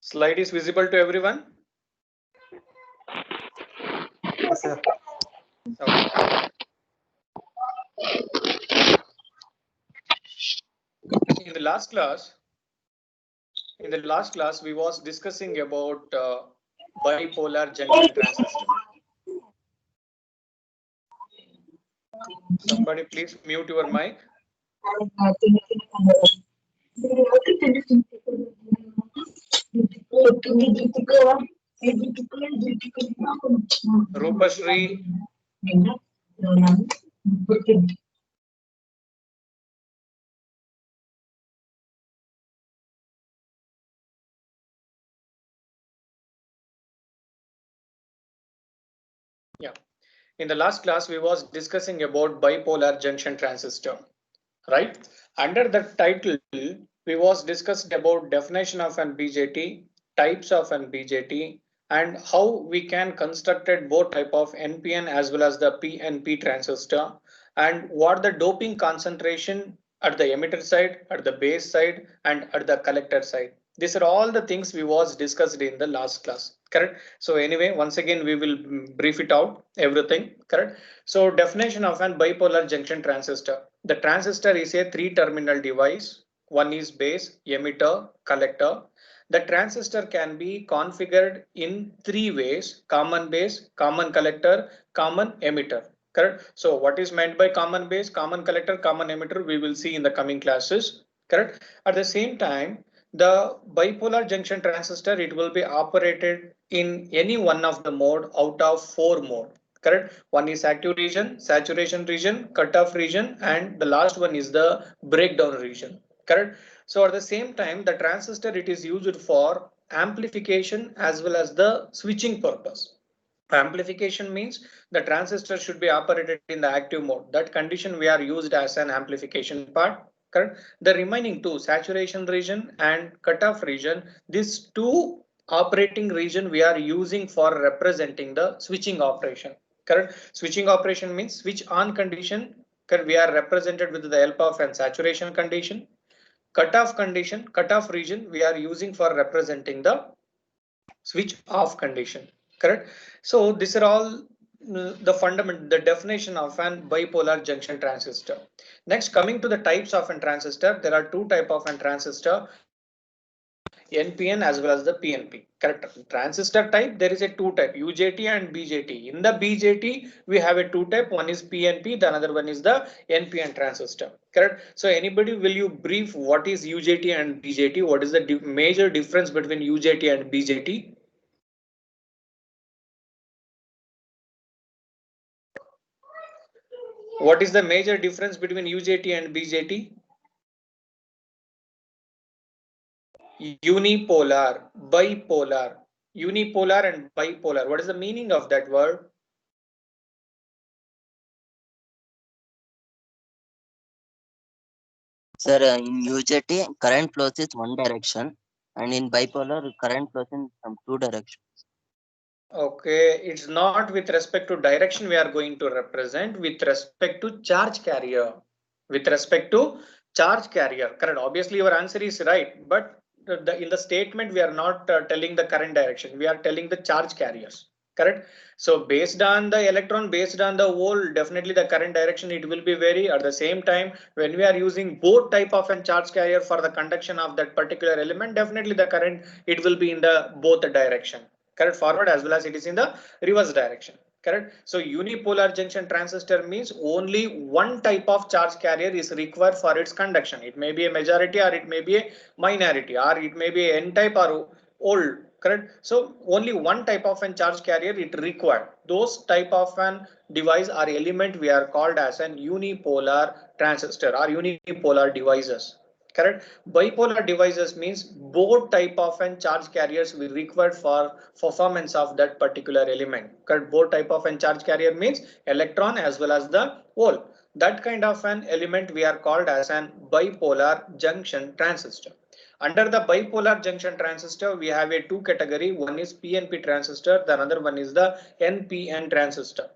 Slide is visible to everyone? Yes, sir. Okay. In the last class, we was discussing about bipolar junction transistor. Somebody please mute your mic. Rupashri, yeah. In the last class, we was discussing about bipolar junction transistor, right? Under the title, we was discussed about definition of an BJT, types of an BJT, and how we can constructed both type of NPN as well as the PNP transistor, and what the doping concentration at the emitter side, at the base side, and at the collector side. These are all the things we was discussed in the last class, correct? So anyway, once again, we will brief it out, everything, correct? So definition of an bipolar junction transistor. The transistor is a three-terminal device. One is base, emitter, collector. The transistor can be configured in three ways: common base, common collector, common emitter. Correct. So what is meant by common base, common collector, common emitter, we will see in the coming classes. Correct. At the same time, the bipolar junction transistor, it will be operated in any one of the mode out of four mode. Correct. One is active region, saturation region, cutoff region, and the last one is the breakdown region. Correct. So at the same time, the transistor, it is used for amplification as well as the switching purpose. Amplification means the transistor should be operated in the active mode. That condition we are used as an amplification part. Correct. The remaining two, saturation region and cutoff region, these two operating region we are using for representing the switching operation. Correct. Switching operation means switch on condition. Correct. We are represented with the help of an saturation condition. Cutoff condition, cutoff region we are using for representing the switch off condition. Correct. So these are all the definition of an bipolar junction transistor. Next, coming to the types of an transistor, there are two type of an transistor, NPN as well as the PNP. Correct. Transistor type, there is a two type, UJT and BJT. In the BJT, we have a two type. One is PNP, the another one is the NPN transistor. Correct. So anybody, will you brief what is UJT and BJT? What is the major difference between UJT and BJT? What is the major difference between UJT and BJT? Unipolar, bipolar, unipolar and bipolar. What is the meaning of that word? Sir, in UJT, current flows is one direction, and in bipolar, current flows in from two directions. Okay, it's not with respect to direction we are going to represent, with respect to charge carrier. With respect to charge carrier, correct. Obviously, your answer is right, but in the statement we are not telling the current direction. We are telling the charge carriers, correct. So based on the electron, based on the hole, definitely the current direction it will be vary. At the same time, when we are using both type of a charge carrier for the conduction of that particular element, definitely the current it will be in the both the direction. Correct, forward as well as it is in the reverse direction. Correct. So unipolar junction transistor means only one type of charge carrier is required for its conduction. It may be a majority or it may be a minority or it may be n type or old. Correct. So only one type of an charge carrier it required. Those type of an device or element we are called as an unipolar transistor or unipolar devices. Correct. Bipolar devices means both type of an charge carriers we required for performance of that particular element. Correct. Both type of an charge carrier means electron as well as the hole. That kind of an element we are called as an bipolar junction transistor. Under the bipolar junction transistor, we have a two category. One is PNP transistor, the another one is the NPN transistor.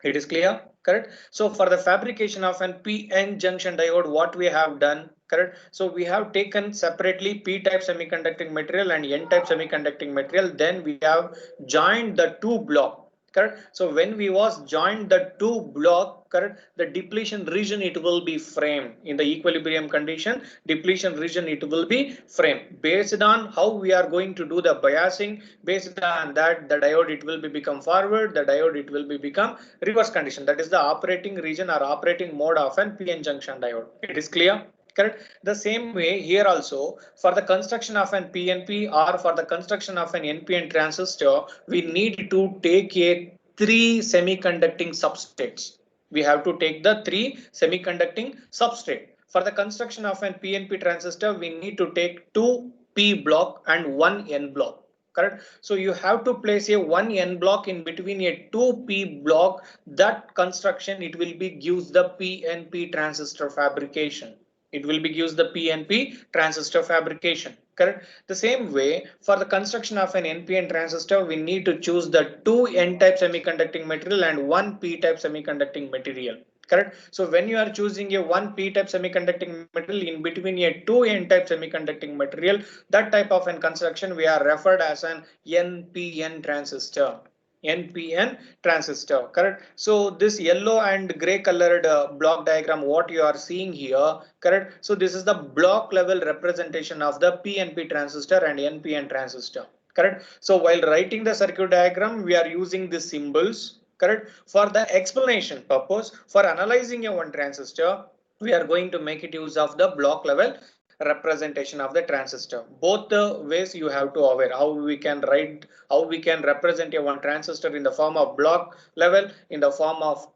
It is clear, correct? So for the fabrication of an PN junction diode, what we have done, correct? So we have taken separately p-type semiconducting material and n-type semiconducting material, then we have joined the two block, correct? So when we was joined the two block, correct, the depletion region it will be framed in the equilibrium condition. Depletion region it will be framed based on how we are going to do the biasing. Based on that, the diode it will be become forward, the diode it will be become reverse condition. That is the operating region or operating mode of an PN junction diode. It is clear? Correct. The same way here also, for the construction of an PNP or for the construction of an NPN transistor, we need to take a 3 semiconducting substrates. We have to take the 3 semiconducting substrate. For the construction of an PNP transistor, we need to take 2 P block and 1 N block. Correct. So you have to place a 1 N block in between a 2 P block. That construction it will be gives the PNP transistor fabrication. It will be gives the PNP transistor fabrication. Correct. The same way for the construction of an NPN transistor, we need to choose the 2 N-type semiconducting material and 1 P-type semiconducting material. Correct. So when you are choosing a 1 P-type semiconducting material in between a 2 N-type semiconducting material, that type of an construction we are referred as an NPN transistor. NPN transistor, correct? So this yellow and gray colored block diagram, what you are seeing here, correct? So this is the block level representation of the PNP transistor and NPN transistor, correct? So while writing the circuit diagram, we are using the symbols, correct? For the explanation purpose, for analyzing a one transistor, we are going to make it use of the block level representation of the transistor. Both the ways you have to aware how we can write, how we can represent a one transistor in the form of block level, in the form of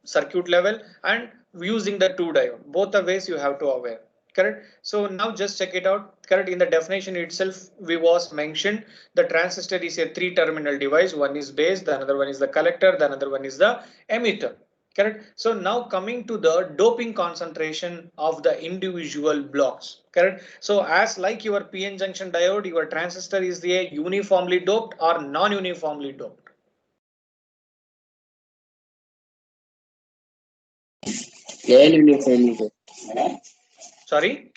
circuit level, and using the two diode. Both the ways you have to aware. Correct. So now just check it out. Correct. In the definition itself, we was mentioned the transistor is a 3-terminal device. One is base, the another one is the collector, the another one is the emitter. Correct. So now coming to the doping concentration of the individual blocks. Correct. So as like your PN junction diode, your transistor is a uniformly doped or non-uniformly doped. Uniformly doped. Sorry.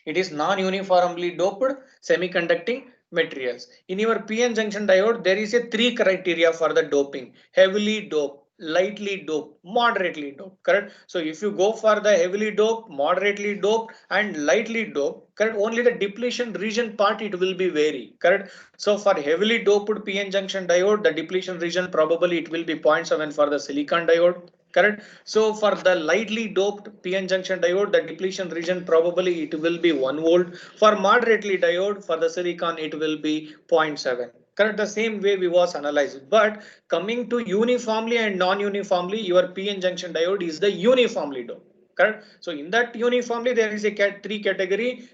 It is non-uniformly doped semiconducting materials. In your PN junction diode, there is a 3 criteria for the doping: heavily doped, lightly doped, moderately doped. Correct. So if you go for the heavily doped, moderately doped, and lightly doped, correct, only the depletion region part it will be vary. Correct. So for heavily doped PN junction diode, the depletion region probably it will be 0.7 for the silicon diode. Correct. So for the lightly doped PN junction diode, the depletion region probably it will be 1 volt. For moderately diode, for the silicon it will be 0.7. Correct. The same way we was analyzed. But coming to uniformly and non-uniformly, your PN junction diode is the uniformly doped. Correct. So in that uniformly there is a 3 category: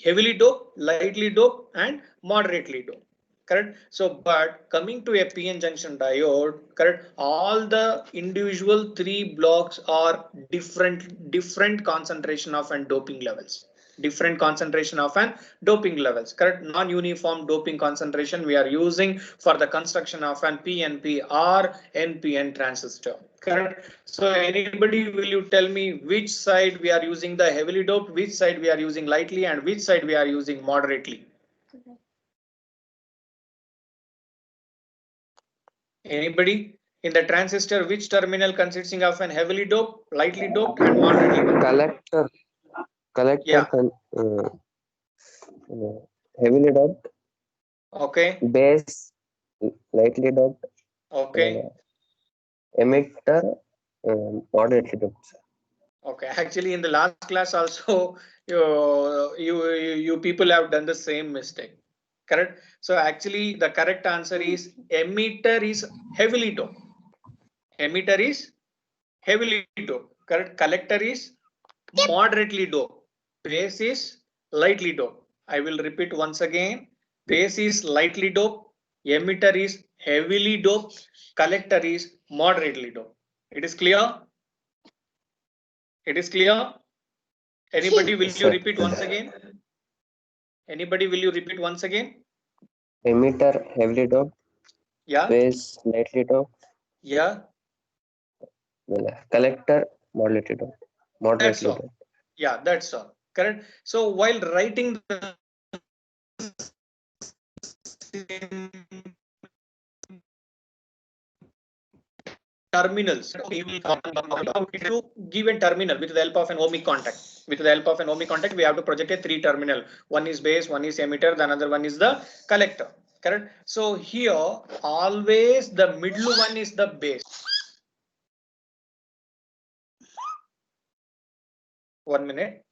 heavily doped, lightly doped, and moderately doped. Correct. So but coming to a PN junction diode, correct, all the individual 3 blocks are different concentration of and doping levels. Different concentration of and doping levels. Correct. Non-uniform doping concentration we are using for the construction of an PNP or NPN transistor. Correct. So anybody will you tell me which side we are using the heavily doped, which side we are using lightly, and which side we are using moderately? Anybody? In the transistor, which terminal consisting of an heavily doped, lightly doped, and moderately doped? Collector Yeah. Heavily doped. Okay. Base lightly doped. Okay. Emitter moderately doped. Okay. Actually, in the last class also, you people have done the same mistake. Correct. So actually, the correct answer is emitter is heavily doped. Emitter is heavily doped. Correct. Collector is moderately doped. Base is lightly doped. I will repeat once again. Base is lightly doped. Emitter is heavily doped. Collector is moderately doped. It is clear? It is clear? Anybody will you repeat once again? Anybody will you repeat once again? Emitter heavily doped. Yeah. Base lightly doped. Yeah. Collector moderately doped. Moderately That's all. doped. Yeah, that's all. Correct. So while writing the terminals, you will to give a terminal with the help of an ohmic contact. With the help of an ohmic contact, we have to project a three terminal. One is base, one is emitter, the another one is the collector. Correct. So here always the middle one is the base. 1 minute.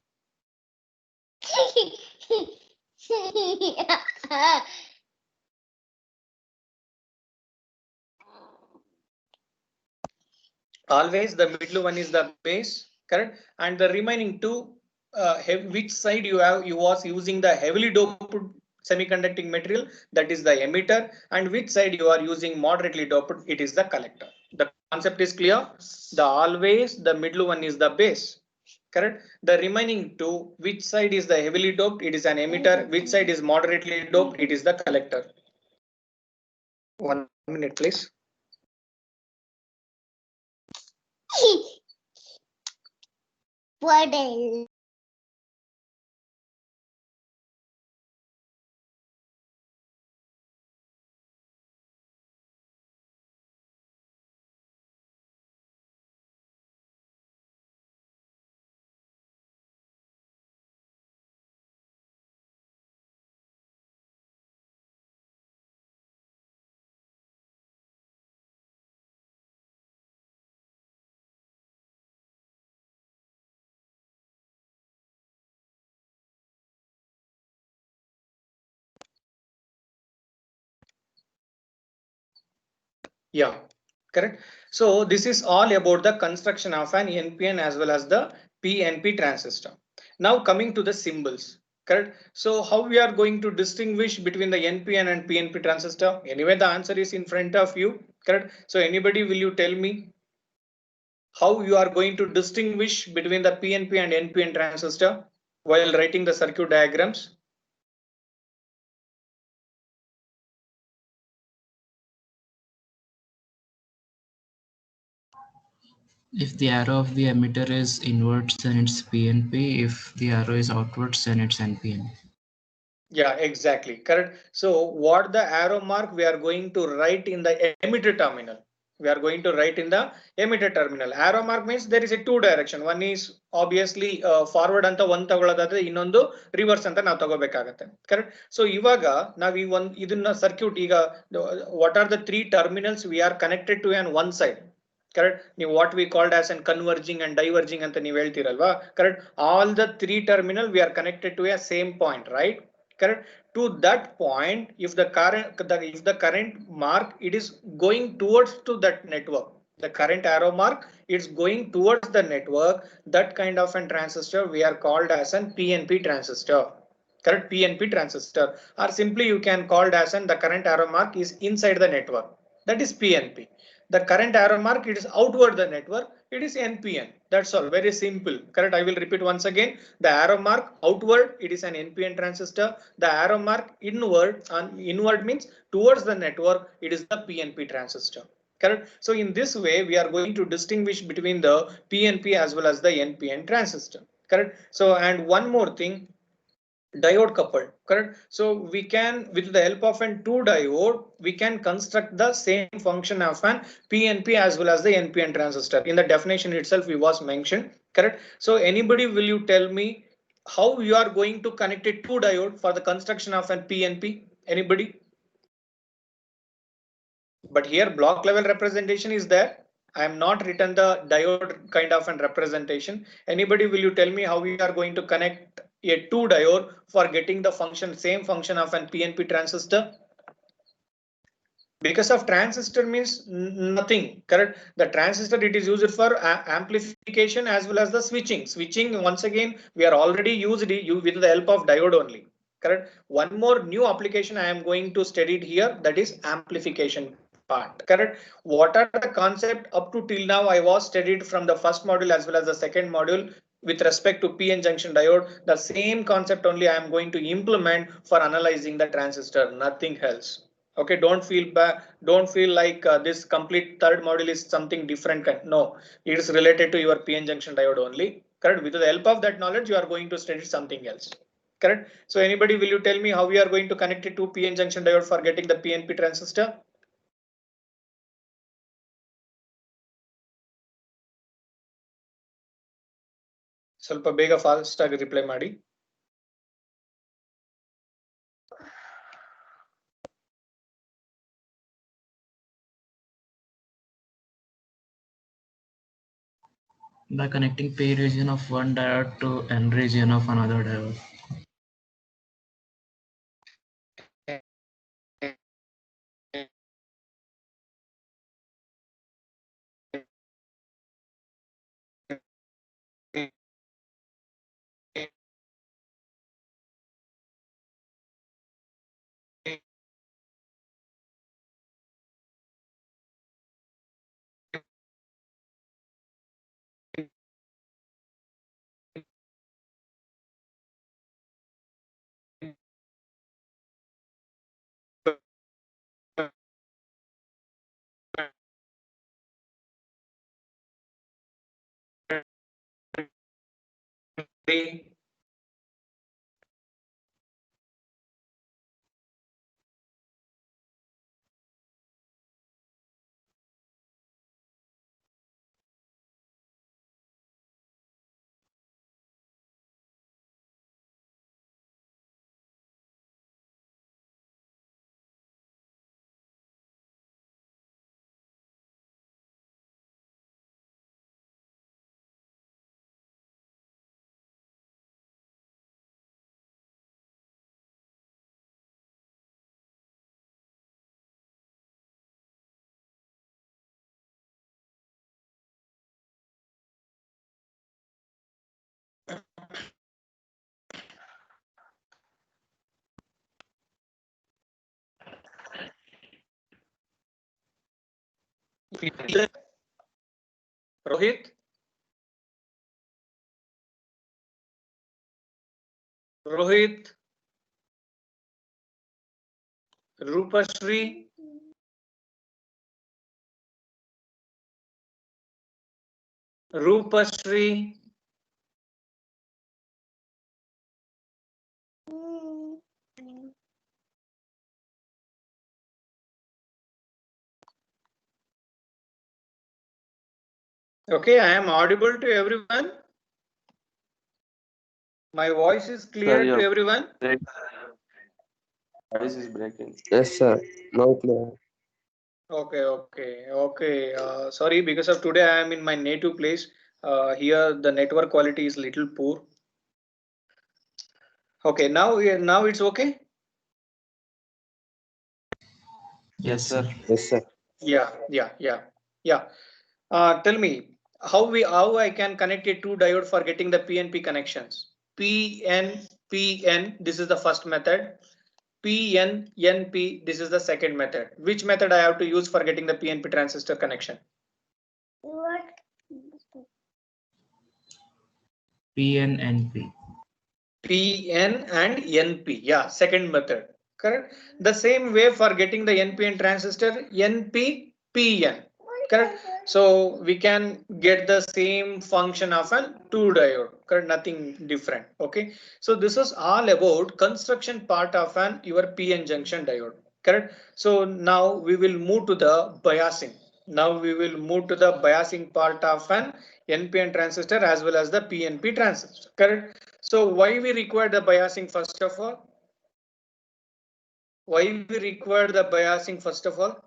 Always the middle one is the base, correct? And the remaining two, which side you was using the heavily doped semiconducting material, that is the emitter, and which side you are using moderately doped, it is the collector. The concept is clear. The always the middle one is the base, correct? The remaining two, which side is the heavily doped, it is an emitter, which side is moderately doped, it is the collector. 1 minute please. What else? Yeah, correct. So this is all about the construction of an NPN as well as the PNP transistor. Now coming to the symbols, correct. So how we are going to distinguish between the NPN and PNP transistor? Anyway, the answer is in front of you, correct. So anybody, will you tell me how you are going to distinguish between the PNP and NPN transistor while writing the circuit diagrams? If the arrow of the emitter is inwards, then it's PNP. If the arrow is outwards, then it's NPN. Yeah, exactly. Correct. So what the arrow mark we are going to write in the emitter terminal. We are going to write in the emitter terminal. Arrow mark means there is a two direction. One is obviously forward anta one ತಗೊಳ್ಳೋದಾದ್ರೆ ಇನ್ನೊಂದು reverse ಅಂತ ನಾವು ತಗೋಬೇಕಾಗುತ್ತೆ. Correct. So ಇವಾಗ ನಾವು ಈ ಒಂದು ಇದನ್ನ circuit ಈಗ what are the three terminals we are connected to on one side. Correct. What we called as an converging and diverging ಅಂತ ನೀವು ಹೇಳ್ತೀರಲ್ವಾ. Correct. All the three terminal we are connected to a same point, right? Correct. To that point, if the current mark, it is going towards to that network, the current arrow mark, it's going towards the network, that kind of an transistor we are called as an PNP transistor. Correct. PNP transistor, or simply you can call it as an the current arrow mark is inside the network, that is PNP. The current arrow mark, it is outward the network, it is NPN. That's all, very simple. Correct. I will repeat once again. The arrow mark outward, it is an NPN transistor. The arrow mark inward, and inward means towards the network, it is the PNP transistor. Correct. So in this way we are going to distinguish between the PNP as well as the NPN transistor. Correct. So and one more thing, diode coupled, correct. So we can, with the help of an two diode, we can construct the same function of an PNP as well as the NPN transistor. In the definition itself we was mentioned, correct. So anybody, will you tell me how you are going to connect a two diode for the construction of an PNP? Anybody? But here block level representation is there. I am not written the diode kind of an representation. Anybody, will you tell me how we are going to connect a two diode for getting the function, same function of an PNP transistor? Because of transistor means nothing, correct. The transistor, it is used for amplification as well as the switching. Once again we are already used with the help of diode only, correct. One more new application I am going to study it here, that is amplification part, correct. What are the concept up to till now I was studied from the first module as well as the second module with respect to PN junction diode, the same concept only I am going to implement for analyzing the transistor, nothing else. Okay, don't feel bad, don't feel like this complete third module is something different. No, it is related to your PN junction diode only. Correct. With the help of that knowledge, you are going to study something else. Correct. So anybody, will you tell me how we are going to connect it to PN junction diode for getting the PNP transistor? ಸ್ವಲ್ಪ ಬೇಗ fast ಆಗಿ reply ಮಾಡಿ. By connecting P region of one diode to N region of another diode. Rohit? Rohit? Rupashri? Rupashri? Okay, I am audible to everyone. My voice is clear to everyone. Voice is breaking. Yes, sir. Now clear. Okay. Sorry, because of today I am in my native place. Here the network quality is little poor. Okay, now it's okay. Yes, sir. Yes, sir. Yeah. Tell me how I can connect a two diode for getting the PNP connections. PN. This is the first method. PNP. This is the second method. Which method I have to use for getting the PNP transistor connection? PN and P. PN and NP. Yeah, second method. Correct. The same way for getting the NPN transistor, NP, PN. Correct. So we can get the same function of an two diode. Correct. Nothing different. Okay. So this is all about construction part of an your PN junction diode. Correct. So now we will move to the biasing. Now we will move to the biasing part of an NPN transistor as well as the PNP transistor. Correct. So why we require the biasing first of all? Why we require the biasing first of all?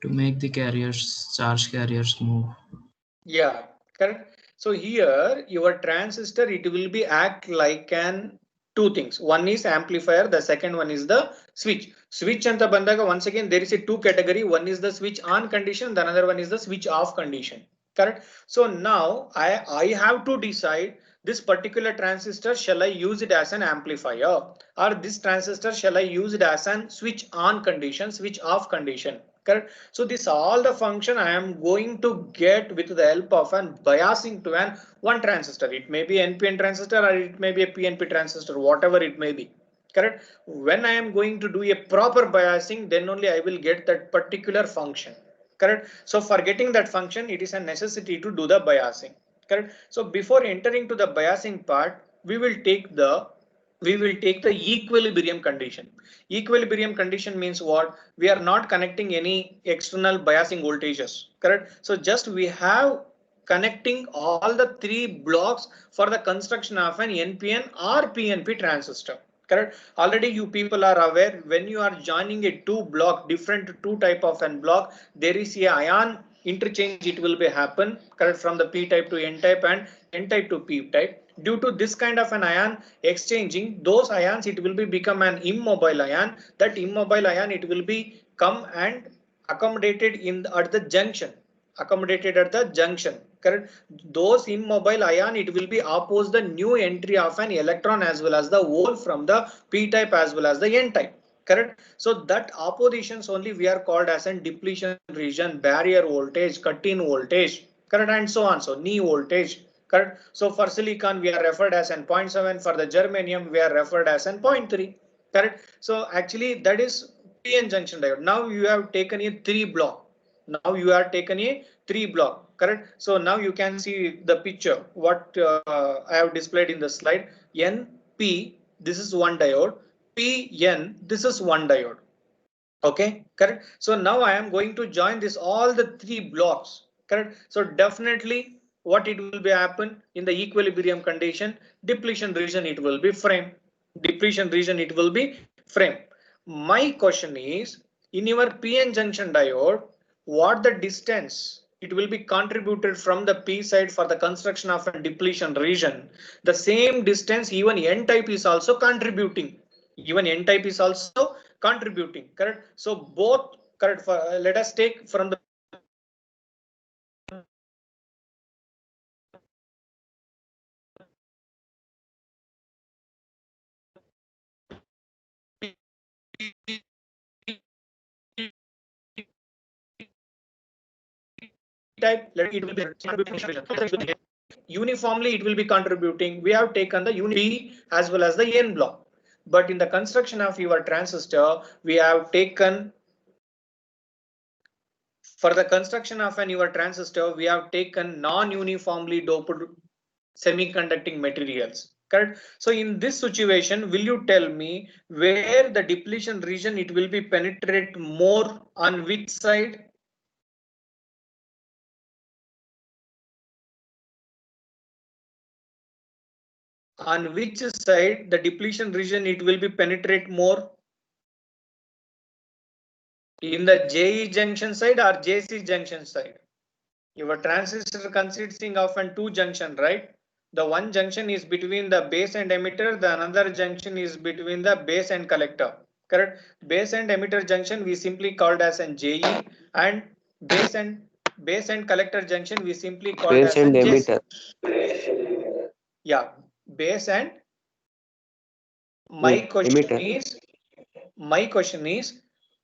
To make the charge carriers move. Yeah, correct. So here your transistor, it will be act like an two things. One is amplifier, the second one is the switch. Switch and the bandaga, once again there is a two category. One is the switch on condition, the another one is the switch off condition. Correct. So now I have to decide this particular transistor, shall I use it as an amplifier, or this transistor shall I use it as an switch on condition, switch off condition. Correct. So this all the function I am going to get with the help of an biasing to an one transistor. It may be NPN transistor or it may be a PNP transistor, whatever it may be. correct? When I am going to do a proper biasing, then only I will get that particular function, correct? So for getting that function, it is a necessity to do the biasing, correct? So before entering to the biasing part, we will take the equilibrium condition. Equilibrium condition means what? We are not connecting any external biasing voltages, correct? So just we have connecting all the three blocks for the construction of an NPN or PNP transistor, correct? Already you people are aware, when you are joining a different two type of an block, there is a ion interchange, it will be happen, correct, from the P type to N type and N type to P type. Due to this kind of an ion exchanging, those ions, it will be become an immobile ion. That immobile ion, it will be come and accommodated at the junction, correct? Those immobile ion, it will be oppose the new entry of an electron as well as the hole from the P type as well as the N type, correct? So that oppositions only we are called as an depletion region, barrier voltage, cut-in voltage, correct, and so on. So knee voltage, correct? So for silicon we are referred as an 0.7, for the germanium we are referred as an 0.3, correct? So actually that is PN junction diode. Now you have taken a 3 block. Now you are taken a 3 block, correct? So now you can see the picture what I have displayed in the slide. NP, this is one diode. PN, this is one diode. Okay, correct? So now I am going to join this all the 3 blocks, correct? So definitely what it will be happen in the equilibrium condition, depletion region it will be frame. Depletion region it will be frame. My question is, in your PN junction diode, what the distance it will be contributed from the P side for the construction of a depletion region? The same distance even N type is also contributing. Even N type is also contributing, correct? So both, correct, for let us take from the type, let it will be uniformly it will be contributing. We have taken the P as well as the N block, but in the construction of your transistor we have taken, for the construction of an your transistor we have taken non-uniformly doped semiconducting materials, correct? So in this situation, will you tell me where the depletion region it will be penetrate more, on which side? On which side the depletion region it will be penetrate more? In the JE junction side or JC junction side? Your transistor consisting of an 2 junction, right? The one junction is between the base and emitter, the another junction is between the base and collector, correct? Base and emitter junction we simply called as an JE, and base and collector junction we simply called Base as and an JC. emitter. Yeah, base and my question is,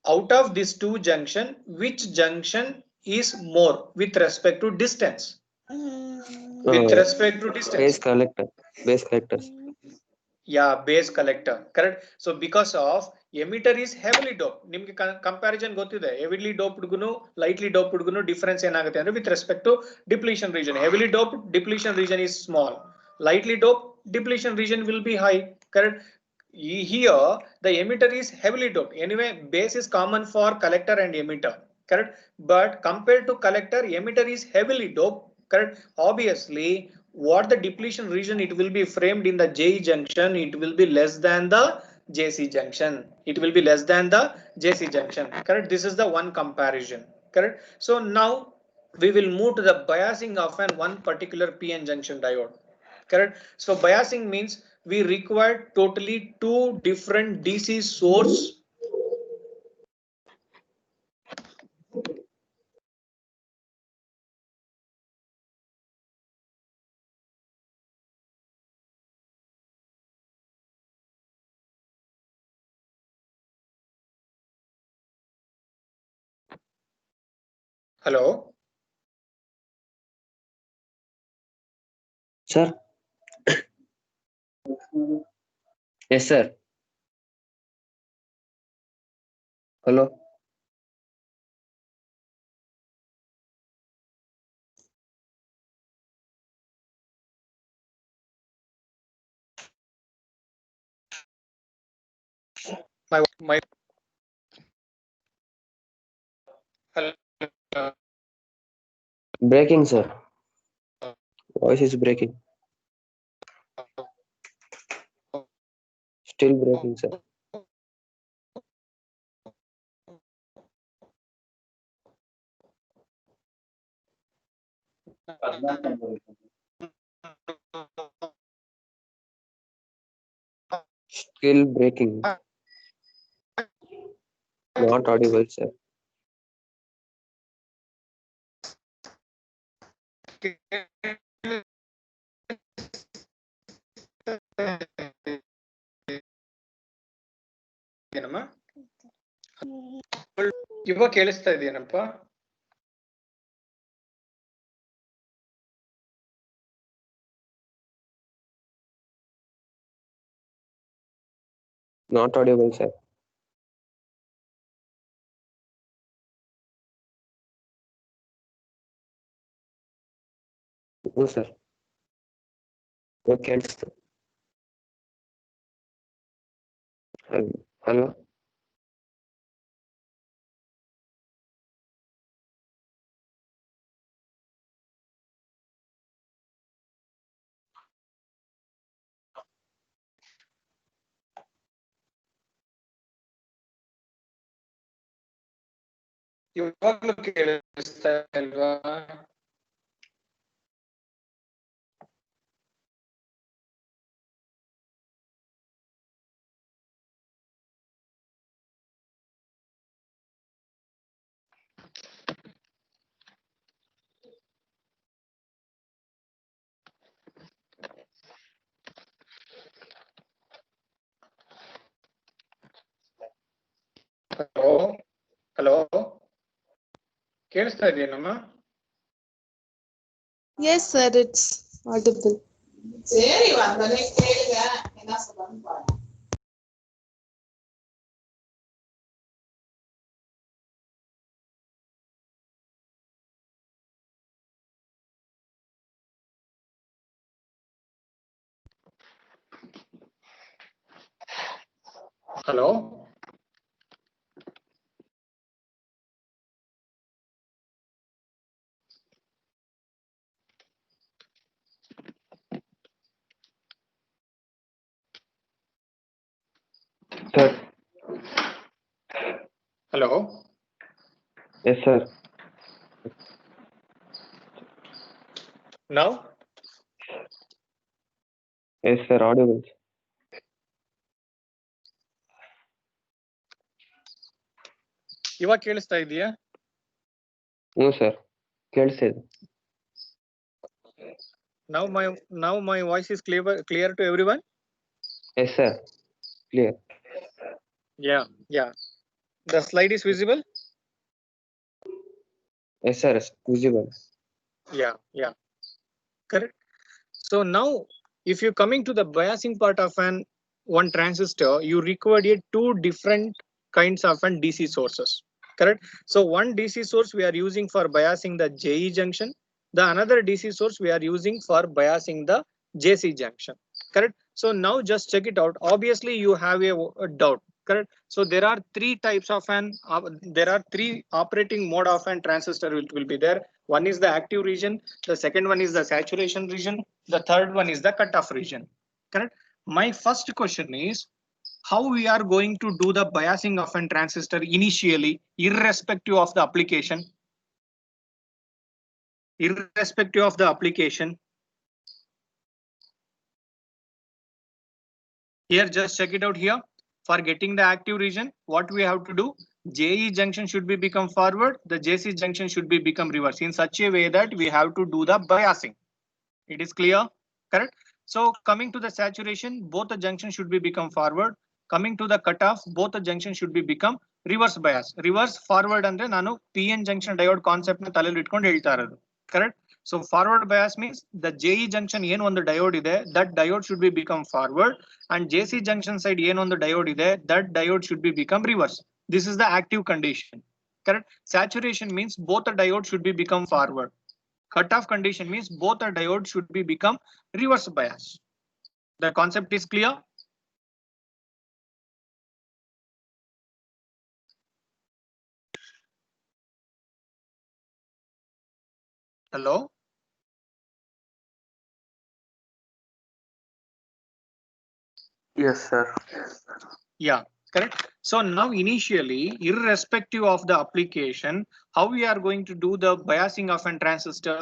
out of these two junction, which junction is more with respect to distance? With respect to distance. Base collector. Base collectors. Yeah, base collector, correct? So because of emitter is heavily doped, nimge comparison ಗೊತ್ತಿದೆ, heavily doped ಗುನು lightly doped ಗುನು difference ಏನಾಗುತ್ತೆ ಅಂದ್ರೆ with respect to depletion region. Heavily doped depletion region is small, lightly doped depletion region will be high, correct? Here the emitter is heavily doped. Anyway, base is common for collector and emitter, correct? But compared to collector, emitter is heavily doped, correct? Obviously what the depletion region it will be framed in the JE junction, it will be less than the JC junction. It will be less than the JC junction, correct? This is the one comparison, correct? So now we will move to the biasing of an one particular PN junction diode, correct? So biasing means we require totally two different DC source. Hello. Sir. Yes, sir. Hello. My hello. Breaking, sir. Voice is breaking. Still breaking, sir. Still breaking. Not audible, sir. ಏನಮ್ಮ ಇವಾಗ ಕೇಳಿಸ್ತಾ ಇದೆಯೇನಪ್ಪ? Not audible, sir. No, sir. Okay. Hello. ಇವಾಗ್ಲೂ ಕೇಳಿಸ್ತಾ ಇಲ್ವಾ? Hello hello ಕೇಳಿಸ್ತಾ ಇದೆಯೇನಮ್ಮ? Yes, sir, it's audible. Hello Sir. Hello Yes, sir. now Yes, sir. Audible. ಇವಾಗ ಕೇಳಿಸ್ತಾ ಇದೆಯಾ? No, sir. ಕೇಳಿಸ್ತಾ ಇದೆ. Now my voice is clear to everyone? Yes, sir. Clear. Yeah. The slide is visible? Yes, sir. Visible. Yeah. Correct. So now if you're coming to the biasing part of one transistor, you required two different kinds of DC sources. Correct. So one DC source we are using for biasing the JE junction. The another DC source we are using for biasing the JC junction. Correct. So now just check it out. Obviously you have a doubt. Correct. So there are three types of there are three operating mode of an transistor will be there. One is the active region. The second one is the saturation region. The third one is the cutoff region. Correct. My first question is, how we are going to do the biasing of an transistor initially, irrespective of the application? Irrespective of the application. Here, just check it out here. For getting the active region, what we have to do? JE junction should be become forward. The JC junction should be become reverse in such a way that we have to do the biasing. It is clear, correct? So coming to the saturation, both the junctions should be become forward. Coming to the cutoff, both the junctions should be become reverse bias. Reverse forward andre nanu PN junction diode concept na taleli itkondu helta irodu, correct? So forward bias means the JE junction ಏನು ಒಂದು diode ಇದೆ, that diode should be become forward, and JC junction side ಏನು ಒಂದು diode ಇದೆ, that diode should be become reverse. This is the active condition. Correct. Saturation means both the diodes should be become forward. Cutoff condition means both the diodes should be become reverse bias. The concept is clear. Hello. Yes, sir. Yeah, correct. So now initially, irrespective of the application, how we are going to do the biasing of a transistor?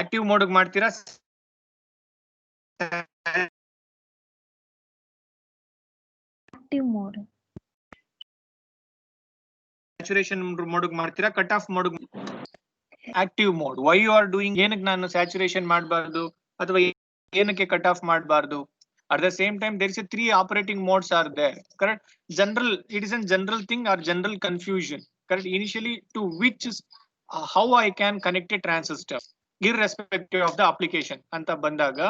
Active mode ಮಾಡ್ತೀರಾ? Active mode. Saturation mode ಮಾಡ್ತೀರಾ? Cutoff mode? Active mode. Why you are doing? ಏನಕ್ಕೆ ನಾನು saturation ಮಾಡಬಾರ್ದು ಅಥವಾ ಏನಕ್ಕೆ cut off ಮಾಡಬಾರ್ದು? At the same time, there is a 3 operating modes are there. Correct. General, it is a general thing or general confusion. Correct. Initially, to which is how I can connect a transistor, irrespective of the application. Anta bandaga,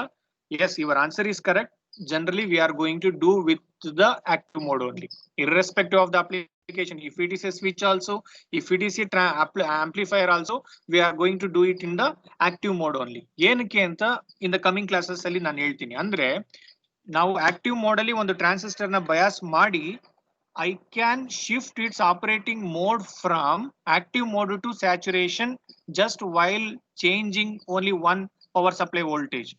yes, your answer is correct. Generally, we are going to do with the active mode only, irrespective of the application. If it is a switch also, if it is a amplifier also, we are going to do it in the active mode only. ಏನಕ್ಕೆ ಅಂತ in the coming classes ಅಲ್ಲಿ ನಾನು ಹೇಳ್ತೀನಿ. ಅಂದ್ರೆ ನಾವು active mode ಅಲ್ಲಿ ಒಂದು transistor ನ bias ಮಾಡಿ I can shift its operating mode from active mode to saturation just while changing only one power supply voltage.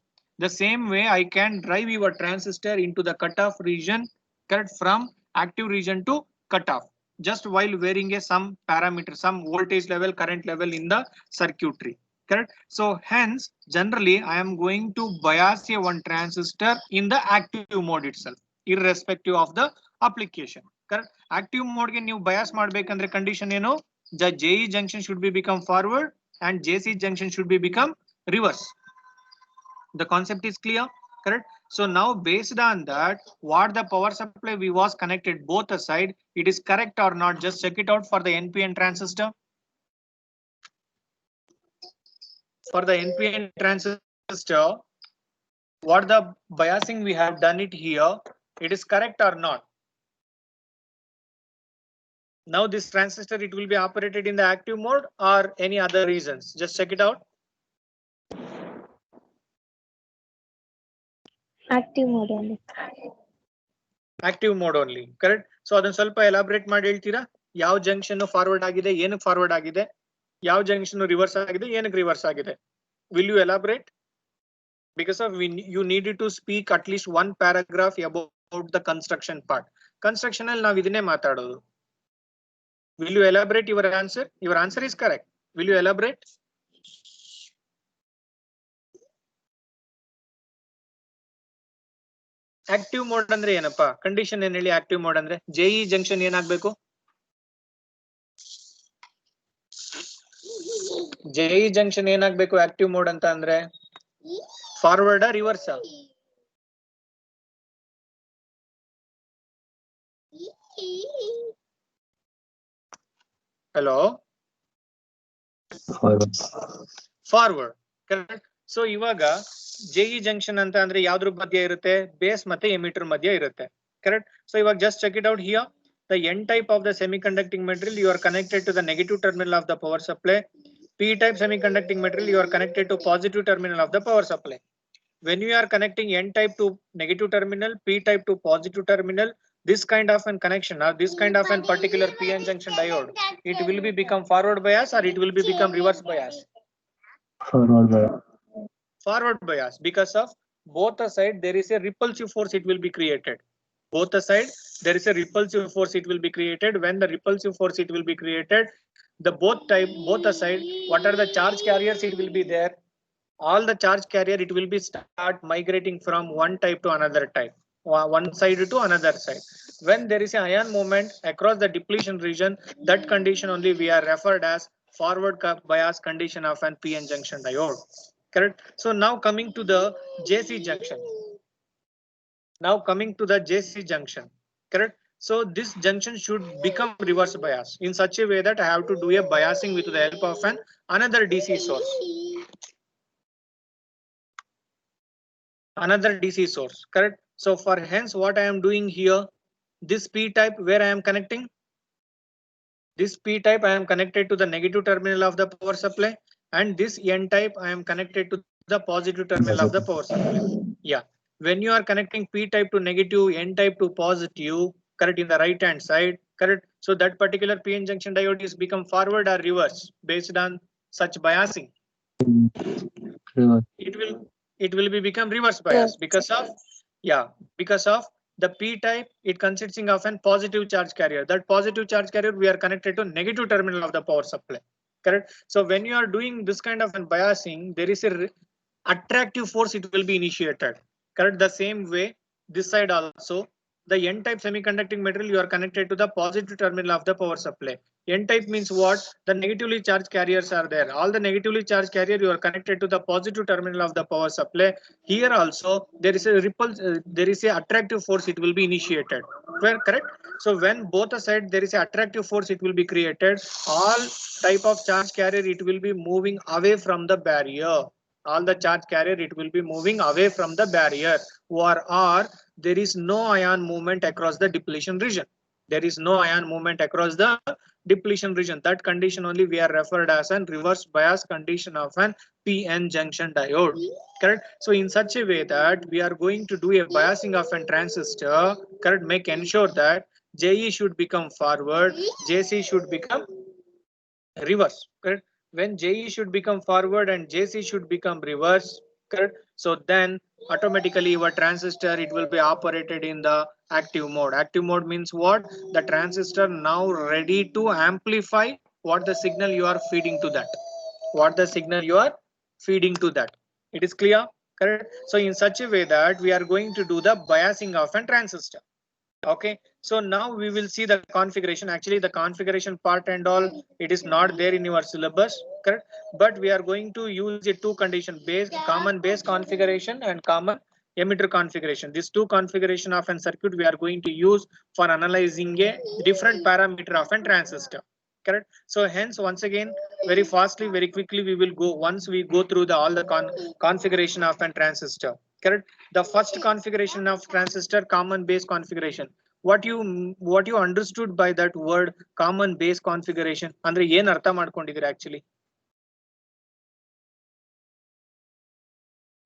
The same way I can drive your transistor into the cutoff region, correct, from active region to cutoff, just while varying some parameter, some voltage level, current level in the circuitry. Correct. So hence, generally, I am going to bias a one transistor in the active mode itself, irrespective of the application. Correct. Active mode ge ನೀವು bias ಮಾಡಬೇಕಂದ್ರೆ condition ಏನು? The JE junction should be become forward and JC junction should be become reverse. The concept is clear. Correct. So now based on that, what the power supply we was connected both aside, it is correct or not? Just check it out for the NPN transistor. For the NPN transistor, what the biasing we have done it here, it is correct or not? Now this transistor, it will be operated in the active mode or any other reasons? Just check it out. Active mode only. Active mode only, correct. So ಅದನ್ನ ಸ್ವಲ್ಪ elaborate ಮಾಡಿ ಹೇಳ್ತೀರಾ? ಯಾವ junction forward ಆಗಿದೆ, ಏನಕ್ಕೆ forward ಆಗಿದೆ, ಯಾವ junction reverse ಆಗಿದೆ, ಏನಕ್ಕೆ reverse ಆಗಿದೆ? Will you elaborate? Because of you needed to speak at least one paragraph about the construction part. Construction ಅಲ್ಲಿ ನಾವು ಇದನ್ನೇ ಮಾತಾಡೋದು. Will you elaborate your answer? Your answer is correct. Will you elaborate? Active mode ಅಂದ್ರೆ ಏನಪ್ಪಾ? Condition ಏನ್ ಹೇಳಿ? Active mode ಅಂದ್ರೆ JE junction ಏನಾಗಬೇಕು? JE junction ಏನಾಗಬೇಕು active mode ಅಂತ ಅಂದ್ರೆ? Forward or reverse? Hello? Forward. Correct. So ಇವಾಗ JE junction ಅಂತ ಅಂದ್ರೆ ಯಾವ್ದ್ರ ಮಧ್ಯ ಇರುತ್ತೆ? ಬೇಸ್ ಮತ್ತೆ ಎಮಿಟರ್ ಮಧ್ಯ ಇರುತ್ತೆ. Correct. So ಇವಾಗ just check it out here. The N type of the semiconducting material, you are connected to the negative terminal of the power supply. P type semiconducting material, you are connected to positive terminal of the power supply. When you are connecting N type to negative terminal, P type to positive terminal, this kind of an connection or this kind of an particular PN junction diode, it will be become forward bias or it will be become reverse bias? Forward bias. Forward bias, because of both the side there is a repulsive force, it will be created. Both the side there is a repulsive force, it will be created. When the repulsive force it will be created, the both the side, what are the charge carriers, it will be there. All the charge carrier, it will be start migrating from one type to another type, one side to another side. When there is an ion movement across the depletion region, that condition only we are referred as forward bias condition of an PN junction diode. Correct. So now coming to the JC junction. Correct. So this junction should become reverse bias in such a way that I have to do a biasing with the help of another DC source. Another DC source. Correct. So for hence what I am doing here, this P type where I am connecting, this P type I am connected to the negative terminal of the power supply, and this N type I am connected to the positive terminal of the power supply. Yeah. When you are connecting P type to negative, N type to positive, correct, in the right hand side, correct. So that particular PN junction diode is become forward or reverse based on such biasing. It will be become reverse bias because of, yeah, because of the P type, it consisting of an positive charge carrier. That positive charge carrier we are connected to negative terminal of the power supply. Correct. So when you are doing this kind of an biasing, there is a attractive force, it will be initiated. Correct. The same way this side also, the N type semiconducting material, you are connected to the positive terminal of the power supply. N type means what? The negatively charged carriers are there. All the negatively charged carrier, you are connected to the positive terminal of the power supply. Here also there is a there is a attractive force, it will be initiated. Well, correct. So when both the side there is a attractive force, it will be created. All type of charge carrier, it will be moving away from the barrier. All the charge carrier, it will be moving away from the barrier, or there is no ion movement across the depletion region. There is no ion movement across the depletion region. That condition only we are referred as an reverse bias condition of an PN junction diode. Correct. So in such a way that we are going to do a biasing of an transistor, correct, make ensure that JE should become forward, JC should become reverse. Correct. When JE should become forward and JC should become reverse, correct. So then automatically your transistor, it will be operated in the active mode. Active mode means what? The transistor now ready to amplify what the signal you are feeding to that. What the signal you are feeding to that. It is clear, correct? So in such a way that we are going to do the biasing of a transistor. Okay, so now we will see the configuration. Actually the configuration part and all, it is not there in your syllabus, correct? But we are going to use a two condition base, common base configuration and common emitter configuration. These two configuration of a circuit we are going to use for analyzing a different parameter of a transistor. Correct. So hence once again, very fastly, very quickly, we will go once we go through the all the configuration of a transistor. Correct. The first configuration of transistor, common base configuration. What you understood by that word common base configuration? Andre yen artha madkondidir actually.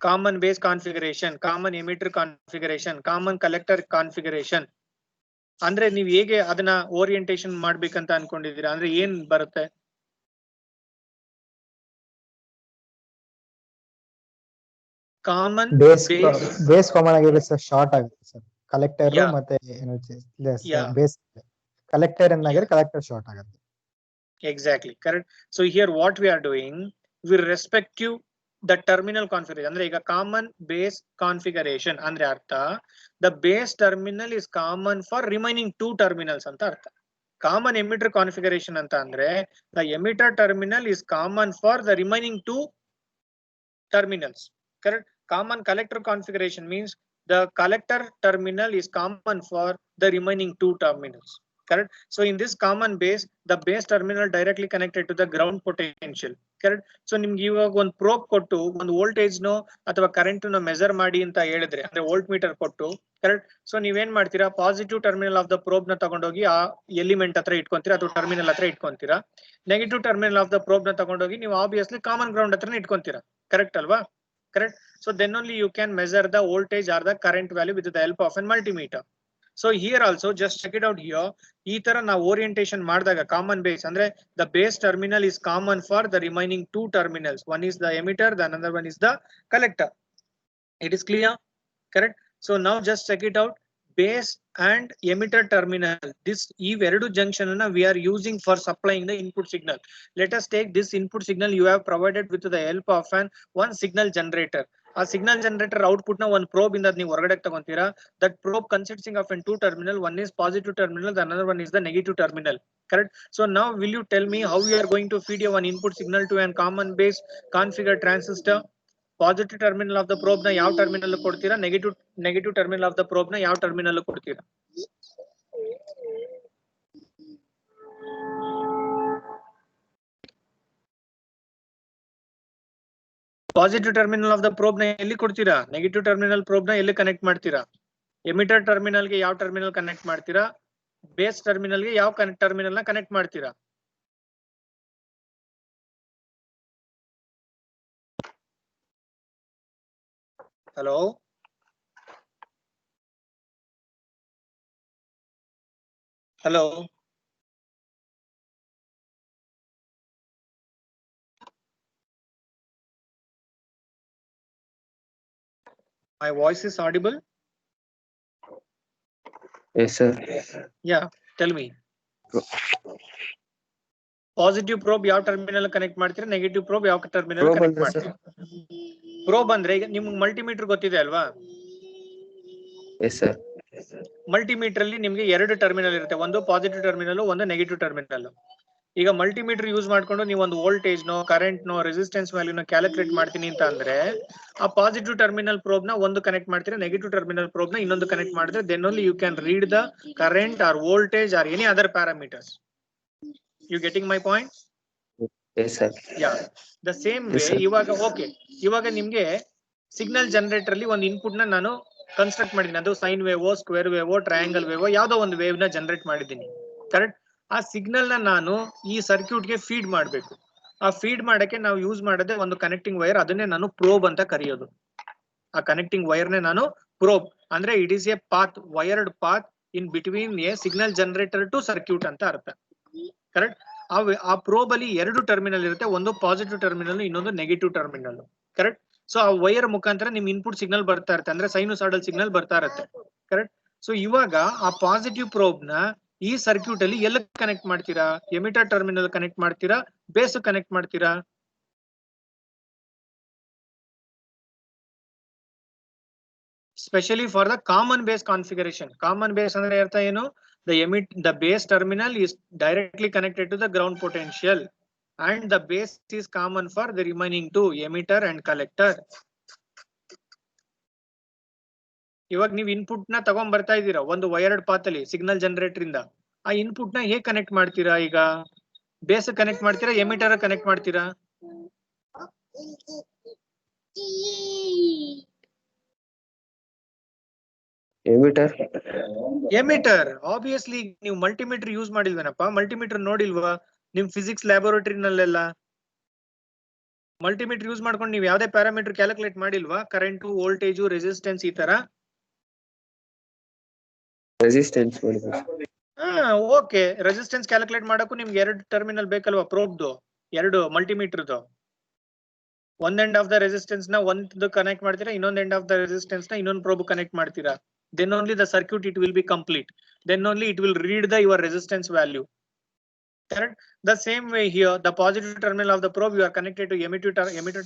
Common base configuration, common emitter configuration, common collector configuration. ಅಂದ್ರೆ ನೀವು ಹೇಗೆ ಅದನ್ನ orientation ಮಾಡ್ಬೇಕಂತ ಅನ್ಕೊಂಡಿದ್ದೀರಾ? ಅಂದ್ರೆ ಏನ್ ಬರುತ್ತೆ? Common base common ಆಗಿರುತ್ತೆ sir, short ಆಗುತ್ತೆ ಸರ್. ಕಲೆಕ್ಟರ್ ಮತ್ತೆ ಬೇಸ್ ಕಲೆಕ್ಟರ್ ಏನಾಗಿದ್ರೆ ಕಲೆಕ್ಟರ್ ಶಾರ್ಟ್ ಆಗುತ್ತೆ. Exactly correct. So here what we are doing, with respective the terminal configuration. ಅಂದ್ರೆ ಈಗ ಕಾಮನ್ ಬೇಸ್ ಕಾನ್ಫಿಗರೇಷನ್ ಅಂದ್ರೆ ಅರ್ಥ the base terminal is common for remaining two terminals ಅಂತ ಅರ್ಥ. Common emitter configuration ಅಂತ ಅಂದ್ರೆ the emitter terminal is common for the remaining two terminals. Correct. Common collector configuration means the collector terminal is common for the remaining two terminals. Correct. So in this common base, the base terminal directly connected to the ground potential. Correct. So ನಿಮ್ಗೆ ಇವಾಗ ಒಂದು probe ಕೊಟ್ಟು ಒಂದು voltage ನೋ ಅಥವಾ current ನೋ measure ಮಾಡಿ ಅಂತ ಹೇಳಿದ್ರೆ, ಅಂದ್ರೆ ವೋಲ್ಟ್ ಮೀಟರ್ ಕೊಟ್ಟು, ಕರೆಕ್ಟ್. ಸೊ ನೀವೇನ್ ಮಾಡ್ತೀರಾ, positive terminal of the probe ನ ತಗೊಂಡೋಗಿ ಆ ಎಲಿಮೆಂಟ್ ಹತ್ರ ಇಟ್ಕೊಂತೀರಾ ಅಥವಾ ಟರ್ಮಿನಲ್ ಹತ್ರ ಇಟ್ಕೊಂತೀರಾ. Negative terminal of the probe ನ ತಗೊಂಡೋಗಿ ನೀವು ಆಬ್ವಿಯಸ್ಲಿ ಕಾಮನ್ ಗ್ರೌಂಡ್ ಹತ್ರ ಇಟ್ಕೊಂತೀರಾ. ಕರೆಕ್ಟ್ ಅಲ್ವಾ? Correct. So then only you can measure the voltage or the current value with the help of a multimeter. So here also just check it out here. ಈ ತರ ನಾವು orientation ಮಾಡಿದಾಗ common base ಅಂದ್ರೆ the base terminal is common for the remaining two terminals. One is the emitter, the another one is the collector. It is clear? Correct. So now just check it out. Base and emitter terminal, this iveredu junction na we are using for supplying the input signal. Let us take this input signal you have provided with the help of an one signal generator. A signal generator output na one probe inda ನೀವು ಹೊರಗಡೆ ತಗೊಂತೀರಾ. That probe consisting of two terminal, one is positive terminal, the another one is the negative terminal. Correct. So now will you tell me how you are going to feed your one input signal to an common base configured transistor? Positive terminal of the probe ನ ಯಾವ terminal ಕೊಡ್ತೀರಾ, negative terminal of the probe ನ ಯಾವ terminal ಕೊಡ್ತೀರಾ? Positive terminal of the probe ನ ಎಲ್ಲಿ ಕೊಡ್ತೀರಾ, negative terminal probe ನ ಎಲ್ಲಿ ಕನೆಕ್ಟ್ ಮಾಡ್ತೀರಾ? ಎಮಿಟರ್ ಟರ್ಮಿನಲ್ ಗೆ ಯಾವ ಟರ್ಮಿನಲ್ ಕನೆಕ್ಟ್ ಮಾಡ್ತೀರಾ, ಬೇಸ್ ಟರ್ಮಿನಲ್ ಗೆ ಯಾವ ಟರ್ಮಿನಲ್ ನ ಕನೆಕ್ಟ್ ಮಾಡ್ತೀರಾ? Hello, hello, my voice is audible? Yes, sir. Yeah, tell me. Positive probe ಯಾವ ಟರ್ಮಿನಲ್ ಕನೆಕ್ಟ್ ಮಾಡ್ತೀರಾ, ನೆಗೆಟಿವ್ ಪ್ರೋಬ್ ಯಾವ ಟರ್ಮಿನಲ್ Probe ಕನೆಕ್ಟ್ ಅಂದ್ರೆ ಮಾಡ್ತೀರಾ? ಪ್ರೋಬ್ ಅಂದ್ರೆ ಈಗ ನಿಮ್ಗೆ ಮಲ್ಟಿಮೀಟರ್ ಗೊತ್ತಿದೆ ಅಲ್ವಾ? Yes, sir. ಮಲ್ಟಿಮೀಟರ್ ಅಲ್ಲಿ ನಿಮ್ಗೆ ಎರಡು ಟರ್ಮಿನಲ್ ಇರುತ್ತೆ, ಒಂದು ಪಾಸಿಟಿವ್ ಟರ್ಮಿನಲ್, ಒಂದು ನೆಗೆಟಿವ್ ಟರ್ಮಿನಲ್. ಈಗ ಮಲ್ಟಿಮೀಟರ್ ಯೂಸ್ ಮಾಡ್ಕೊಂಡು ನೀವು ಒಂದು ವೋಲ್ಟೇಜ್ ನೋ, ಕರೆಂಟ್ ನೋ, ರೆಸಿಸ್ಟೆನ್ಸ್ ವ್ಯಾಲ್ಯೂನ ಕ್ಯಾಲ್ಕುಲೇಟ್ ಮಾಡ್ತೀನಿ ಅಂತ ಅಂದ್ರೆ ಆ ಪಾಸಿಟಿವ್ ಟರ್ಮಿನಲ್ ಪ್ರೋಬ್ ನ ಒಂದು ಕನೆಕ್ಟ್ ಮಾಡ್ತೀರಾ, ನೆಗೆಟಿವ್ ಟರ್ಮಿನಲ್ ಪ್ರೋಬ್ ನ ಇನ್ನೊಂದು ಕನೆಕ್ಟ್ ಮಾಡಿದ್ರೆ then only you can read the current or voltage or any other parameters. You getting my point? Yes, sir. Yeah, the same way. Yes, sir. ಇವಾಗ ನಿಮ್ಗೆ signal generator ಅಲ್ಲಿ ಒಂದು input ನ ನಾನು construct ಮಾಡಿದ್ದೀನಿ, ಅದು ಸೈನ್ ವೇವೋ, ಸ್ಕ್ವೇರ್ ವೇವೋ, ಟ್ರಯಾಂಗಲ್ ವೇವೋ, ಯಾವ್ದೋ ಒಂದು ವೇವ್ ನ ಜನರೇಟ್ ಮಾಡಿದ್ದೀನಿ. ಕರೆಕ್ಟ್? ಆ ಸಿಗ್ನಲ್ ನ ನಾನು ಈ ಸರ್ಕ್ಯೂಟ್ ಗೆ ಫೀಡ್ ಮಾಡಬೇಕು. ಆ ಫೀಡ್ ಮಾಡಕ್ಕೆ ನಾವು ಯೂಸ್ ಮಾಡದೆ ಒಂದು ಕನೆಕ್ಟಿಂಗ್ ವೈರ್, ಅದನ್ನೇ ನಾನು ಪ್ರೋಬ್ ಅಂತ ಕರೆಯೋದು. ಆ ಕನೆಕ್ಟಿಂಗ್ ವೈರ್ ನೇ ನಾನು ಪ್ರೋಬ್ ಅಂದ್ರೆ it is a path, wired path in between a signal generator to circuit ಅಂತ ಅರ್ಥ. ಕರೆಕ್ಟ್? ಆ ಪ್ರೋಬ್ ಅಲ್ಲಿ ಎರಡು ಟರ್ಮಿನಲ್ ಇರುತ್ತೆ, ಒಂದು ಪಾಸಿಟಿವ್ ಟರ್ಮಿನಲ್, ಇನ್ನೊಂದು ನೆಗೆಟಿವ್ ಟರ್ಮಿನಲ್. ಕರೆಕ್ಟ್? ಸೊ ಆ ವೈರ್ ಮುಖಾಂತರ ನಿಮ್ ಇನ್ಪುಟ್ ಸಿಗ್ನಲ್ ಬರ್ತಾ ಇರುತ್ತೆ, ಅಂದ್ರೆ ಸೈನುಸಾಯ್ಡಲ್ ಸಿಗ್ನಲ್ ಬರ್ತಾ ಇರುತ್ತೆ. ಕರೆಕ್ಟ್? ಸೊ ಇವಾಗ ಆ ಪಾಸಿಟಿವ್ ಪ್ರೋಬ್ ನ ಈ ಸರ್ಕ್ಯೂಟ್ ಅಲ್ಲಿ ಎಲ್ಲ ಕನೆಕ್ಟ್ ಮಾಡ್ತೀರಾ? ಎಮಿಟರ್ ಟರ್ಮಿನಲ್ ಕನೆಕ್ಟ್ ಮಾಡ್ತೀರಾ, ಬೇಸ್ ಕನೆಕ್ಟ್ ಮಾಡ್ತೀರಾ? Especially for the common base configuration. Common base ಅಂದ್ರೆ ಅರ್ಥ ಏನು? The base terminal is directly connected to the ground potential and the base is common for the remaining two, emitter and collector. ಇವಾಗ ನೀವು input ನ ತಗೊಂಡ್ ಬರ್ತಾ ಇದ್ದೀರಾ ಒಂದು ವೈರ್ಡ್ ಪಾತ್ ಅಲ್ಲಿ ಸಿಗ್ನಲ್ ಜನರೇಟರ್ ಇಂದ. ಆ ಇನ್ಪುಟ್ ನ ಹೇಗೆ ಕನೆಕ್ಟ್ ಮಾಡ್ತೀರಾ? ಈಗ ಬೇಸ್ ಕನೆಕ್ಟ್ ಮಾಡ್ತೀರಾ, ಎಮಿಟರ್ ಕನೆಕ್ಟ್ ಮಾಡ್ತೀರಾ? ಎಮಿಟರ್. ಆಬ್ವಿಯಸ್ಲಿ ನೀವು ಮಲ್ಟಿಮೀಟರ್ ಯೂಸ್ ಮಾಡಿಲ್ವೇನಪ್ಪ? ಮಲ್ಟಿಮೀಟರ್ ನೋಡಿಲ್ವಾ ನಿಮ್ ಫಿಸಿಕ್ಸ್ ಲ್ಯಾಬೋರೇಟರಿನಲ್ಲೆಲ್ಲ? ಮಲ್ಟಿಮೀಟರ್ ಯೂಸ್ ಮಾಡ್ಕೊಂಡು ನೀವು ಯಾವ್ದೇ ಪ್ಯಾರಾಮೀಟರ್ ಕ್ಯಾಲ್ಕುಲೇಟ್ ಮಾಡಿಲ್ವಾ? ಕರೆಂಟ್, ವೋಲ್ಟೇಜ್, ರೆಸಿಸ್ಟೆನ್ಸ್ ಈ ತರ. ರೆಸಿಸ್ಟೆನ್ಸ್ ಓಕೆ, ರೆಸಿಸ್ಟೆನ್ಸ್ ಕ್ಯಾಲ್ಕುಲೇಟ್ ಮಾಡಕ್ಕೂ ನಿಮ್ಗೆ ಎರಡು ಟರ್ಮಿನಲ್ ಬೇಕಲ್ವಾ ಪ್ರೋಬ್ದು, ಎರಡು ಮಲ್ಟಿಮೀಟರ್ದು. ಒಂದ್ ಎಂಡ್ ಆಫ್ ದ ರೆಸಿಸ್ಟೆನ್ಸ್ ನ ಒಂದು ಕನೆಕ್ಟ್ ಮಾಡ್ತೀರಾ, ಇನ್ನೊಂದ್ ಎಂಡ್ ಆಫ್ ದ ರೆಸಿಸ್ಟೆನ್ಸ್ ನ ಇನ್ನೊಂದು ಪ್ರೋಬ್ ಕನೆಕ್ಟ್ ಮಾಡ್ತೀರಾ. Then only the circuit it will be complete. Then only it will read your resistance value. Correct? The same way here, the positive terminal of the probe you are connected to emitter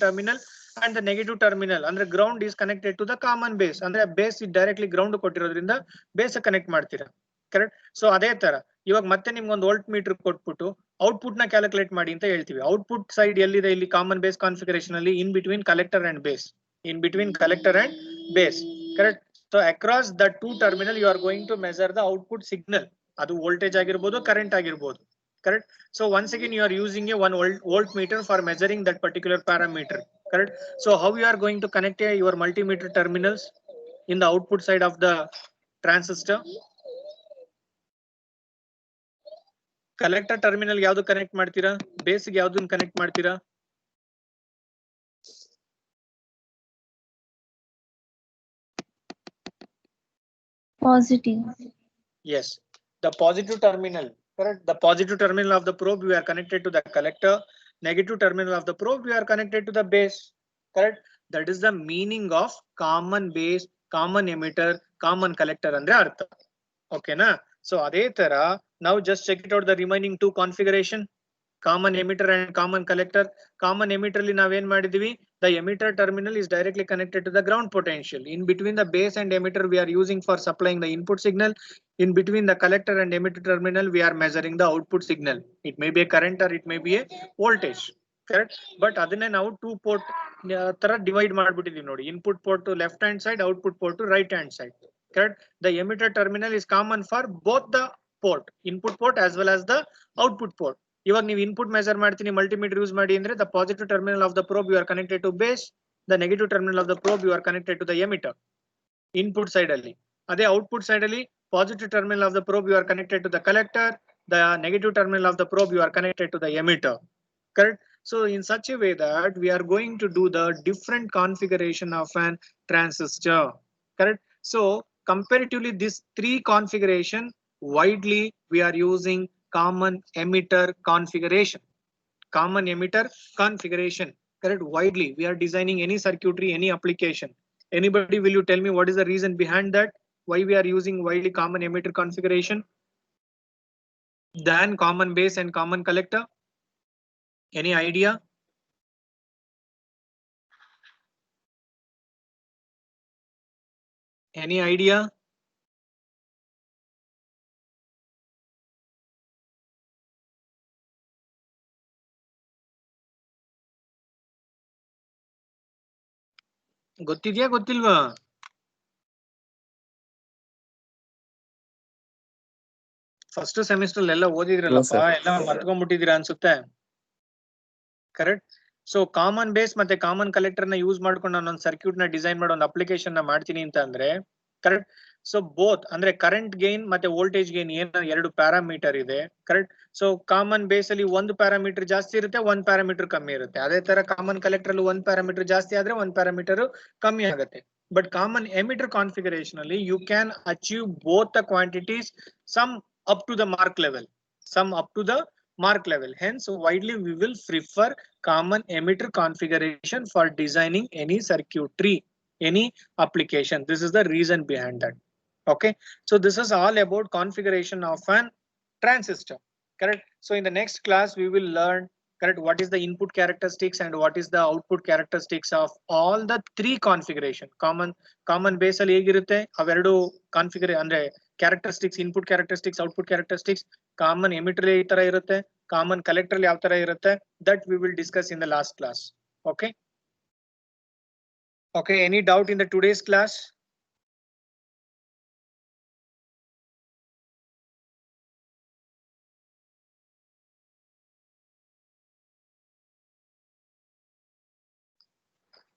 terminal, and the negative terminal ಅಂದ್ರೆ ground is connected to the common base. ಅಂದ್ರೆ base directly ground ಕೊಟ್ಟಿರೋದ್ರಿಂದ base connect ಮಾಡ್ತೀರಾ. Correct? So ಅದೇ ತರ ಇವಾಗ ಮತ್ತೆ ನಿಮ್ಗೆ ಒಂದು volt meter ಕೊಟ್ಬಿಟ್ಟು ಔಟ್ಪುಟ್ ನ ಕ್ಯಾಲ್ಕುಲೇಟ್ ಮಾಡಿ ಅಂತ ಹೇಳ್ತೀವಿ. ಔಟ್ಪುಟ್ ಸೈಡ್ ಎಲ್ಲಿದೆ? ಇಲ್ಲಿ ಕಾಮನ್ ಬೇಸ್ ಕಾನ್ಫಿಗರೇಷನ್ ಅಲ್ಲಿ in between collector and base. In between collector and base. Correct? So across the two terminal you are going to measure the output signal. Adu voltage agirbodu, current agirbodu. Correct? So once again you are using a 1 voltmeter for measuring that particular parameter. Correct? So how you are going to connect your multimeter terminals in the output side of the transistor? Collector terminal yavdu connect ಮಾಡ್ತೀರಾ? Base ಗೆ ಯಾವ್ದನ್ನ connect ಮಾಡ್ತೀರಾ? Positive. Yes, the positive terminal. Correct? The positive terminal of the probe we are connected to the collector. Negative terminal of the probe we are connected to the base. Correct? That is the meaning of common base, common emitter, common collector andre artha. Okay na? So adhe tara now just check it out the remaining two configuration. Common emitter and common collector. Common emitter ಅಲ್ಲಿ ನಾವೇನ್ ಮಾಡಿದೀವಿ? The emitter terminal is directly connected to the ground potential. In between the base and emitter we are using for supplying the input signal. In between the collector and emitter terminal we are measuring the output signal. It may be a current or it may be a voltage. Correct? But ಅದನ್ನೇ ನಾವು 2 port ತರ divide ಮಾಡ್ಬಿಟ್ಟಿದೀವಿ ನೋಡಿ. Input port to left hand side, output port to right hand side. Correct? The emitter terminal is common for both the port, input port as well as the output port. ಇವಾಗ ನೀವು input measure ಮಾಡ್ತೀನಿ multimeter use ಮಾಡಿ ಅಂದ್ರೆ the positive terminal of the probe you are connected to base, the negative terminal of the probe you are connected to the emitter. Input side ಅಲ್ಲಿ ಅದೇ output side ಅಲ್ಲಿ positive terminal of the probe you are connected to the collector, the negative terminal of the probe you are connected to the emitter, correct? So in such a way that we are going to do the different configuration of an transistor, correct? So comparatively this three configuration, widely we are using common emitter configuration, correct? Widely we are designing any circuitry, any application. Anybody, will you tell me what is the reason behind that, why we are using widely common emitter configuration than common base and common collector? Any idea? Any idea? ಗೊತ್ತಿದ್ಯಾ ಗೊತ್ತಿಲ್ವಾ? First semester ಎಲ್ಲ ಓದಿದ್ರಲ್ಲಪ್ಪ, ಎಲ್ಲ ಮರ್ತ್ಕೊಂಡ್ಬಿಟ್ಟಿದೀರಾ ಅನ್ಸುತ್ತೆ, correct? So common base ಮತ್ತೆ common collector ನ use ಮಾಡ್ಕೊಂಡು ನಾನು ಒಂದು circuit ನ ಡಿಸೈನ್ ಮಾಡೋ ಒಂದು ಅಪ್ಲಿಕೇಶನ್ ನ ಮಾಡ್ತೀನಿ ಅಂತ ಅಂದ್ರೆ, ಕರೆಕ್ಟ್? ಸೊ ಬೋತ್ ಅಂದ್ರೆ ಕರೆಂಟ್ ಗೈನ್ ಮತ್ತೆ ವೋಲ್ಟೇಜ್ ಗೈನ್ ಏನ ಎರಡು ಪ್ಯಾರಾಮೀಟರ್ ಇದೆ, ಕರೆಕ್ಟ್? ಸೊ ಕಾಮನ್ ಬೇಸ್ ಅಲ್ಲಿ ಒಂದು ಪ್ಯಾರಾಮೀಟರ್ ಜಾಸ್ತಿ ಇರುತ್ತೆ, ಒಂದ್ ಪ್ಯಾರಾಮೀಟರ್ ಕಮ್ಮಿ ಇರುತ್ತೆ. ಅದೇ ತರ ಕಾಮನ್ ಕಲೆಕ್ಟರ್ ಅಲ್ಲಿ ಒಂದ್ ಪ್ಯಾರಾಮೀಟರ್ ಜಾಸ್ತಿ ಆದ್ರೆ ಒಂದ್ ಪ್ಯಾರಾಮೀಟರ್ ಕಮ್ಮಿ ಆಗುತ್ತೆ. ಬಟ್ ಕಾಮನ್ ಎಮಿಟರ್ ಕಾನ್ಫಿಗರೇಷನ್ ಅಲ್ಲಿ you can achieve both the quantities, sum up to the mark level. Hence widely we will prefer common emitter configuration for designing any circuitry, any application. This is the reason behind that. Okay, so this is all about configuration of an transistor, correct? So in the next class we will learn, correct, what is the input characteristics and what is the output characteristics of all the three configuration. Common base ಅಲ್ಲಿ ಹೇಗಿರುತ್ತೆ ಅವೆರಡು configure ಅಂದ್ರೆ characteristics, input characteristics, output characteristics. Common emitter ಈ ತರ ಇರುತ್ತೆ, common collector ಯಾವ ತರ ಇರುತ್ತೆ, that we will discuss in the last class. Okay, any doubt in the today's class?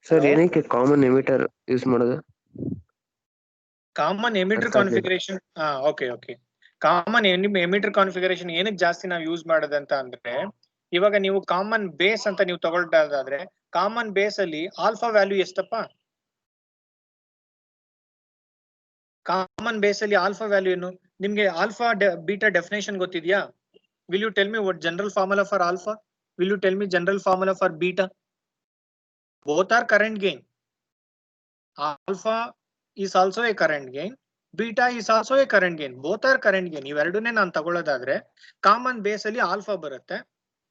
Sir ಏನಕ್ಕೆ ಕಾಮನ್ ಎಮಿಟರ್ ಯೂಸ್ ಮಾಡೋದು? Common emitter configuration, okay common emitter configuration ಏನಕ್ಕೆ ಜಾಸ್ತಿ ನಾವು ಯೂಸ್ ಮಾಡೋದಂತ ಅಂದ್ರೆ, ಇವಾಗ ನೀವು ಕಾಮನ್ ಬೇಸ್ ಅಂತ ನೀವು ತಗೊಳ್ತಾದ್ರೆ ಕಾಮನ್ ಬೇಸ್ ಅಲ್ಲಿ ಆಲ್ಫಾ ವ್ಯಾಲ್ಯೂ ಎಷ್ಟಪ್ಪ? ಕಾಮನ್ ಬೇಸ್ ಅಲ್ಲಿ ಆಲ್ಫಾ ವ್ಯಾಲ್ಯೂ ಏನು? ನಿಮ್ಗೆ ಆಲ್ಫಾ ಬೀಟಾ ಡೆಫಿನೇಷನ್ ಗೊತ್ತಿದ್ಯಾ? Will you tell me what general formula for alpha? Will you tell me general formula for beta? both are current gain. Alpha is also a current gain, beta is also a current gain. Both are current gain. ಇವೆರಡನ್ನೇ ನಾನು ತಗೊಳ್ಳೋದಾದ್ರೆ common base ಅಲ್ಲಿ alpha ಬರುತ್ತೆ,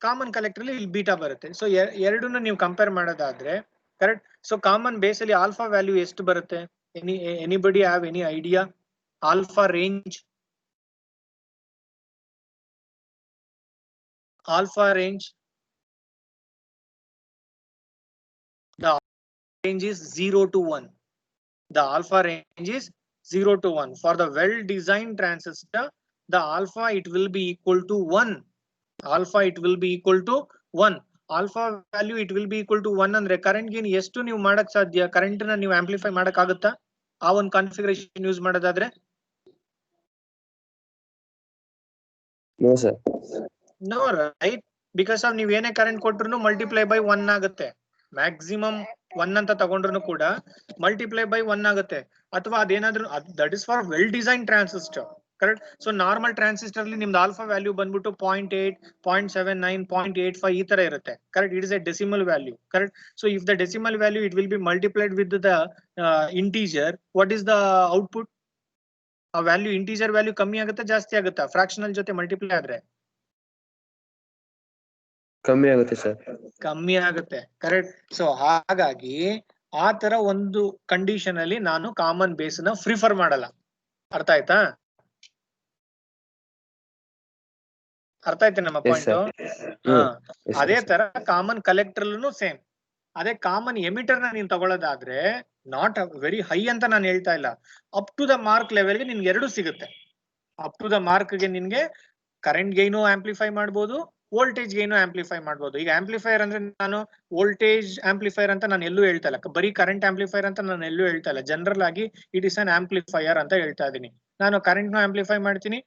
common collector ಅಲ್ಲಿ ಇಲ್ಲಿ beta ಬರುತ್ತೆ. So ಎರಡನ್ನು ನೀವು compare ಮಾಡೋದಾದ್ರೆ, correct? So common base ಅಲ್ಲಿ ಆಲ್ಫಾ ವ್ಯಾಲ್ಯೂ ಎಷ್ಟು ಬರುತ್ತೆ? Anybody have any idea? Alpha range, alpha range, the range is 0 to 1. The alpha range is 0 to 1. For the well designed transistor, the alpha it will be equal to 1. Alpha it will be equal to 1. Alpha value it will be equal to 1 ಅಂದ್ರೆ current gain ಎಷ್ಟು ನೀವು ಮಾಡಕ್ ಸಾಧ್ಯ? Current ನ ನೀವು amplify ಮಾಡಕ್ ಆಗುತ್ತಾ ಆ ಒಂದು ಕಾನ್ಫಿಗರೇಷನ್ ಯೂಸ್ ಮಾಡೋದಾದ್ರೆ? No sir. No, right? Because of ನೀವ್ ಏನೇ ಕರೆಂಟ್ ಕೊಟ್ರು ಮಲ್ಟಿಪ್ಲೈ ಬೈ 1 ಆಗುತ್ತೆ. ಮ್ಯಾಕ್ಸಿಮಮ್ 1 ಅಂತ ತಗೊಂಡ್ರು ಕೂಡ ಮಲ್ಟಿಪ್ಲೈ ಬೈ 1 ಆಗುತ್ತೆ. ಅಥವಾ ಅದೇನಾದ್ರೂ that is for well design transistor, correct? So normal transistor ಅಲ್ಲಿ ನಿಮ್ದು ಆಲ್ಫಾ ವ್ಯಾಲ್ಯೂ ಬಂದ್ಬಿಟ್ಟು 0.8, 0.79, 0.85 ಈ ತರ ಇರುತ್ತೆ, correct? It is A decimal value, correct? So if the decimal value it will be multiplied with the integer, what is the output? ಆ value integer value ಕಮ್ಮಿ ಆಗುತ್ತಾ ಜಾಸ್ತಿ ಆಗುತ್ತಾ ಫ್ರಾಕ್ಷನಲ್ ಜೊತೆ ಮಲ್ಟಿಪ್ಲೈ ಆದ್ರೆ? ಕಮ್ಮಿ ಆಗುತ್ತೆ ಸರ್. ಕಮ್ಮಿ ಆಗುತ್ತೆ, ಕರೆಕ್ಟ್? ಸೊ ಹಾಗಾಗಿ ಆ ತರ ಒಂದು ಕಂಡೀಷನ್ ಅಲ್ಲಿ ನಾನು ಕಾಮನ್ ಬೇಸ್ ನ ಪ್ರಿಫರ್ ಮಾಡಲ್ಲ. ಅರ್ಥ ಆಯ್ತಾ? ಅರ್ಥ ಆಯ್ತು ನಮ್ಮ ಪಾಯಿಂಟ್? ಅದೇ ತರ ಕಾಮನ್ ಕಲೆಕ್ಟರ್ ಸೇಮ್. ಅದೇ ಕಾಮನ್ ಎಮಿಟರ್ ನ ನೀನ್ ತಗೊಳ್ಳೋದಾದ್ರೆ ನಾಟ್ ವೆರಿ ಹೈ ಅಂತ ನಾನು ಹೇಳ್ತಾ ಇಲ್ಲ, up to the mark level ಗೆ ನಿನ್ಗೆ ಎರಡು ಸಿಗುತ್ತೆ. ಅಪ್ ಟು ದ ಮಾರ್ಕ್ ಗೆ ನಿನ್ಗೆ ಕರೆಂಟ್ ಗೈನು ಆಂಪ್ಲಿಫೈ ಮಾಡ್ಬೋದು, ವೋಲ್ಟೇಜ್ ಗೇನು ಆಂಪ್ಲಿಫೈ ಮಾಡ್ಬೋದು. ಈಗ ಆಂಪ್ಲಿಫೈರ್ ಅಂದ್ರೆ ನಾನು ವೋಲ್ಟೇಜ್ ಆಂಪ್ಲಿಫೈರ್ ಅಂತ ನಾನು ಎಲ್ಲೂ ಹೇಳ್ತಾ ಇಲ್ಲ, ಬರೀ ಕರೆಂಟ್ ಆಂಪ್ಲಿಫೈರ್ ಅಂತ ನಾನು ಎಲ್ಲೂ ಹೇಳ್ತಾ ಇಲ್ಲ. ಜನರಲ್ ಆಗಿ ಇಟ್ ಇಸ್ ಅನ್ ಆಂಪ್ಲಿಫೈಯರ್ ಅಂತ ಹೇಳ್ತಾ ಇದೀನಿ. ನಾನು ಕರೆಂಟ್ ನು ಆಂಪ್ಲಿಫೈ ಮಾಡ್ತೀನಿ,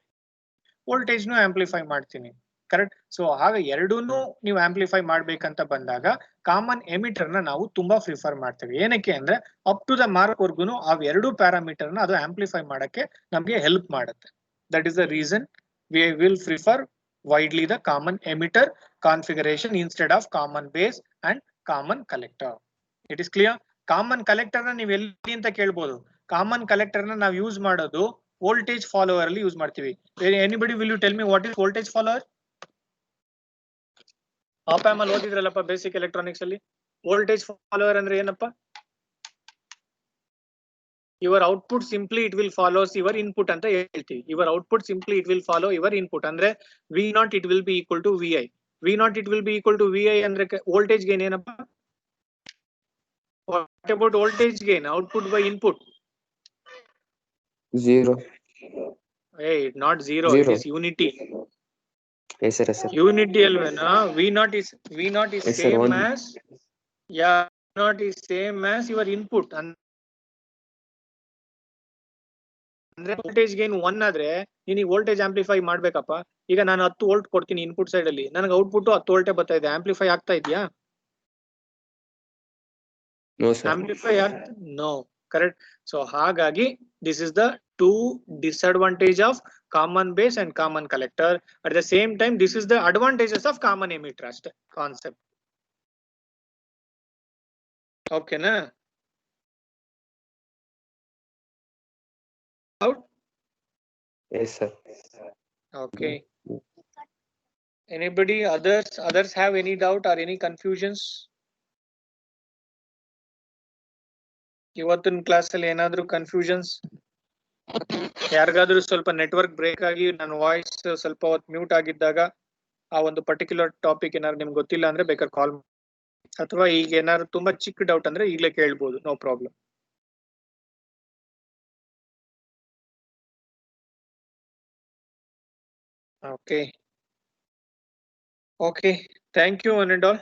ವೋಲ್ಟೇಜ್ ನು ಆಂಪ್ಲಿಫೈ ಮಾಡ್ತೀನಿ. ಕರೆಕ್ಟ್. ಸೊ ಆಗ ಎರಡೂನು ನೀವು ಆಂಪ್ಲಿಫೈ ಮಾಡ್ಬೇಕಂತ ಬಂದಾಗ ಕಾಮನ್ ಎಮಿಟರ್ ನ ನಾವು ತುಂಬಾ ಪ್ರಿಫರ್ ಮಾಡ್ತೇವೆ. ಏನಕ್ಕೆ ಅಂದ್ರೆ ಅಪ್ ಟು ದ ಮಾರ್ಕ್ ವರ್ಗುನು ಆ ಎರಡು ಪ್ಯಾರಾಮೀಟರ್ ನ ಅದು ಆಂಪ್ಲಿಫೈ ಮಾಡಕ್ಕೆ ನಮ್ಗೆ ಹೆಲ್ಪ್ ಮಾಡುತ್ತೆ. That is the reason we will prefer widely the common emitter configuration instead of common base and common collector. It is clear? Common collector na ನೀವು ಎಲ್ಲಿ ಅಂತ ಕೇಳಬಹುದು. ಕಾಮನ್ ಕಲೆಕ್ಟರ್ ನ ನಾವು ಯೂಸ್ ಮಾಡೋದು ವೋಲ್ಟೇಜ್ ಫಾಲೋವರ್ ಅಲ್ಲಿ use ಮಾಡ್ತೀವಿ. Anybody will you tell me what is voltage follower? Op amp ಅಲ್ಲಿ ಓದಿದ್ರಲ್ಲಪ್ಪ ಬೇಸಿಕ್ ಎಲೆಕ್ಟ್ರಾನಿಕ್ಸ್ ಅಲ್ಲಿ. ವೋಲ್ಟೇಜ್ ಫಾಲೋವರ್ ಅಂದ್ರೆ ಏನಪ್ಪ? your output simply it will follows your input ಅಂತ ಹೇಳ್ತೀವಿ. your output simply it will follow your input ಅಂದ್ರೆ V0 it will be equal to Vi. V0 it will be equal to Vi ಅಂದ್ರೆ voltage gain ಏನಪ್ಪ? What about voltage gain? Output by input? 0. Hey, not 0. It is unity. Yes sir, yes sir. Unity alvena. V0 is yes, same sir, as yeah, V0 is same as your input. ಅಂದ್ರೆ voltage gain 1 ಆದ್ರೆ ನೀನು voltage amplify ಮಾಡ್ಬೇಕಪ್ಪ. ಈಗ ನಾನು 10 volt ಕೊಡ್ತೀನಿ input side ಅಲ್ಲಿ, ನನಗೆ output 10 ವೋಲ್ಟೇ ಬರ್ತಾ ಇದೆ. ಆಂಪ್ಲಿಫೈ ಆಗ್ತಾ ಇದೆಯಾ? Amplify no. ಕರೆಕ್ಟ್. ಸೊ ಹಾಗಾಗಿ this is the two disadvantage of common base and common collector. At the same time this is the advantages of common emitter ಅಷ್ಟೇ concept. ಓಕೆನಾ? Out? Yes sir. Okay. Anybody others have any doubt or any confusions? ಇವತ್ತಿನ class ಅಲ್ಲಿ ಏನಾದ್ರೂ confusions? ಯಾರಿಗಾದ್ರೂ ಸ್ವಲ್ಪ network break ಆಗಿ ನನ್ನ voice ಸ್ವಲ್ಪ ಹೊತ್ತು ಮ್ಯೂಟ್ ಆಗಿದ್ದಾಗ ಆ ಒಂದು ಪರ್ಟಿಕ್ಯುಲರ್ ಟಾಪಿಕ್ ಏನಾದ್ರು ನಿಮ್ಗೆ ಗೊತ್ತಿಲ್ಲ ಅಂದ್ರೆ ಬೇಕಾದ್ರೆ ಕಾಲ್, ಅಥವಾ ಈಗ ಏನಾದ್ರು ತುಂಬಾ ಚಿಕ್ಕ ಡೌಟ್ ಅಂದ್ರೆ ಈಗಲೇ ಕೇಳ್ಬೋದು. No problem. Okay. Okay. Thank you one and all.